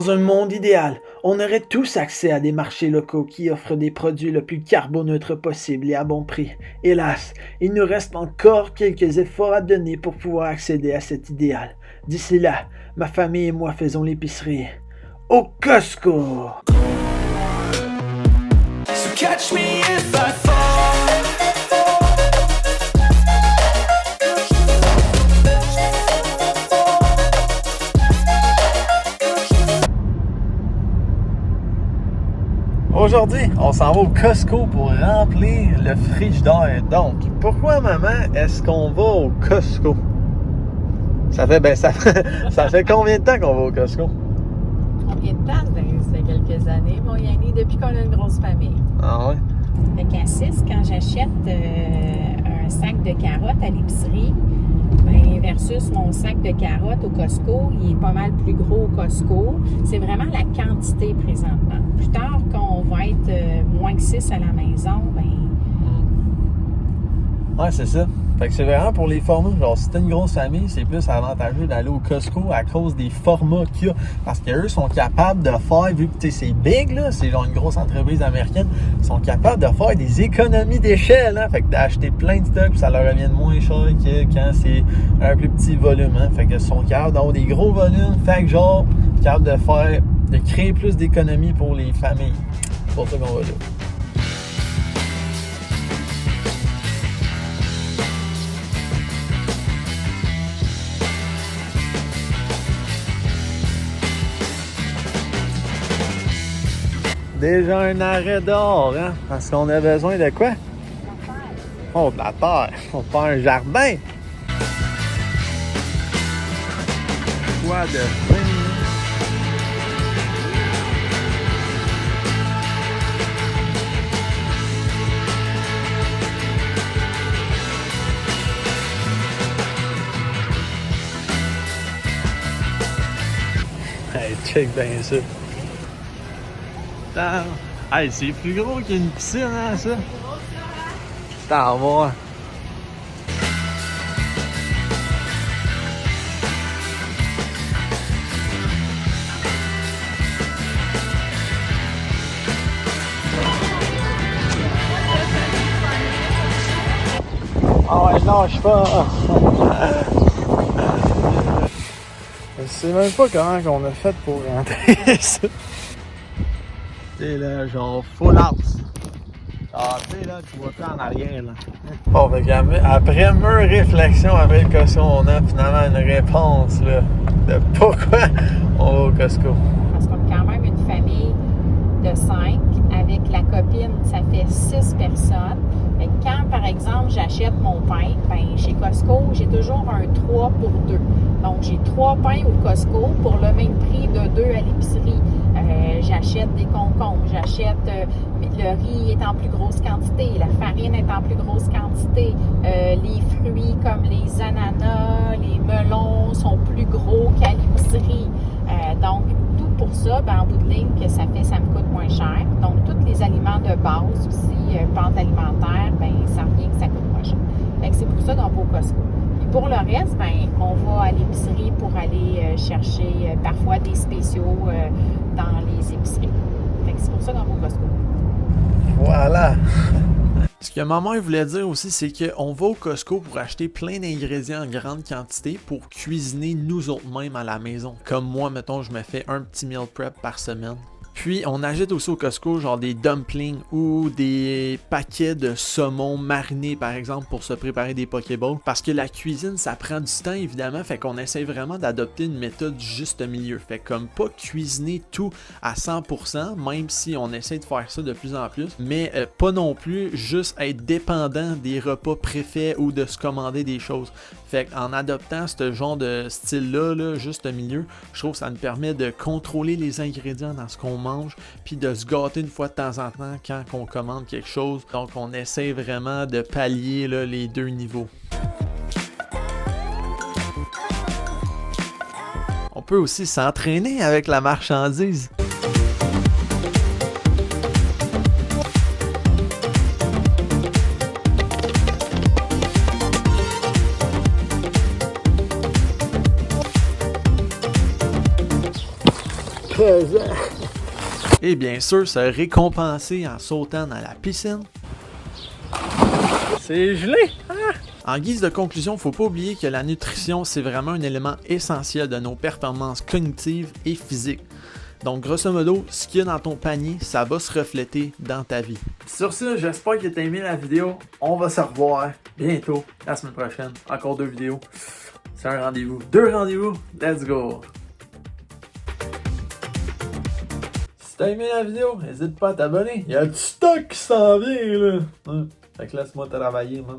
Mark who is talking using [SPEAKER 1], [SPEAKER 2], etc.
[SPEAKER 1] Dans un monde idéal, on aurait tous accès à des marchés locaux qui offrent des produits le plus carboneutres possible et à bon prix. Hélas, il nous reste encore quelques efforts à donner pour pouvoir accéder à cet idéal. D'ici là, ma famille et moi faisons l'épicerie au Costco. So catch me if I fall. Aujourd'hui, on s'en va au Costco pour remplir le frigidaire. Donc, pourquoi, maman, est-ce qu'on va au Costco? Ça fait combien de temps qu'on va au Costco?
[SPEAKER 2] Combien de temps? Ben, ça fait quelques années, mon Yanni, depuis qu'on a une grosse famille.
[SPEAKER 1] Ah ouais?
[SPEAKER 2] Fait qu'à 6, quand j'achète un sac de carottes à l'épicerie, ben, versus mon sac de carottes au Costco, il est pas mal plus gros au Costco. C'est vraiment la quantité présentement. Plus tard, quand on va être moins que 6 à la maison, ben...
[SPEAKER 1] Ouais, c'est ça. Fait que c'est vraiment pour les formats. Genre, si t'as une grosse famille, c'est plus avantageux d'aller au Costco à cause des formats qu'il y a. Parce qu'eux sont capables de faire, vu que c'est big, là, c'est genre une grosse entreprise américaine, ils sont capables de faire des économies d'échelle, hein. Fait que d'acheter plein de stocks, ça leur revient moins cher que quand c'est un plus petit volume, hein. Fait que ils sont capables d'avoir des gros volumes. Fait que genre, capables de créer plus d'économies pour les familles. C'est pour ça qu'on va là. Déjà un arrêt dehors, hein? Parce qu'on a besoin de quoi? Oh, de la terre. On fait un jardin. Quoi de 20 minutes? Hey, check bien ça. Hey, c'est plus gros qu'une piscine, hein, ça? T'en vois. Ah ouais, lâche pas. Je sais même pas comment qu'on a fait pour rentrer ça. C'est là, genre full house. Ah, tu sais, là, tu vois plus en arrière, là. Bon, fait qu'après mûre réflexion avec le Costco, on a finalement une réponse, là, de pourquoi on va au Costco.
[SPEAKER 2] Parce qu'on est quand même une famille de 5. Avec la copine, ça fait 6 personnes. Fait que quand, par exemple, j'achète mon pain, ben, chez Costco, j'ai toujours un 3 pour 2. Donc, j'ai 3 pains au Costco pour le même prix de 2 à l'épicerie. J'achète des concombres, le riz est en plus grosse quantité, la farine est en plus grosse quantité, les fruits comme les ananas, les melons sont plus gros qu'à l'épicerie. Donc, tout pour ça, ben, en bout de ligne, que ça me coûte moins cher. Donc, tous les aliments de base aussi, pente alimentaire, ben, ça revient que ça coûte moins cher. Fait que c'est pour ça qu'on va au Costco. Puis pour le reste, ben, on va à l'épicerie pour aller chercher parfois des spéciaux dans les épiceries. Fait que c'est pour ça qu'on va au Costco.
[SPEAKER 1] Voilà! Ce que maman voulait dire aussi, c'est qu'on va au Costco pour acheter plein d'ingrédients en grande quantité pour cuisiner nous autres mêmes à la maison. Comme moi, mettons, je me fais un petit meal prep par semaine. Puis, on achète aussi au Costco genre des dumplings ou des paquets de saumon marinés, par exemple, pour se préparer des pokéballs. Parce que la cuisine, ça prend du temps, évidemment. Fait qu'on essaie vraiment d'adopter une méthode juste milieu. Fait comme pas cuisiner tout à 100%, même si on essaie de faire ça de plus en plus. Mais pas non plus juste être dépendant des repas préfaits ou de se commander des choses. Fait qu'en adoptant ce genre de style-là, là, juste milieu, je trouve que ça nous permet de contrôler les ingrédients dans ce qu'on mange, puis de se gâter une fois de temps en temps quand on commande quelque chose. Donc on essaie vraiment de pallier là, les deux niveaux. On peut aussi s'entraîner avec la marchandise.
[SPEAKER 3] 13 ans.
[SPEAKER 1] Et bien sûr, se récompenser en sautant dans la piscine.
[SPEAKER 3] C'est gelé.
[SPEAKER 1] En guise de conclusion, faut pas oublier que la nutrition, c'est vraiment un élément essentiel de nos performances cognitives et physiques. Donc, grosso modo, ce qu'il y a dans ton panier, ça va se refléter dans ta vie. Sur ce, j'espère que tu as aimé la vidéo. On va se revoir bientôt, la semaine prochaine. Encore 2 vidéos. C'est un rendez-vous. 2 rendez-vous. Let's go! Si t'as aimé la vidéo, n'hésite pas à t'abonner. Il y a du stock qui s'en vient, là. Fait que laisse-moi travailler, man.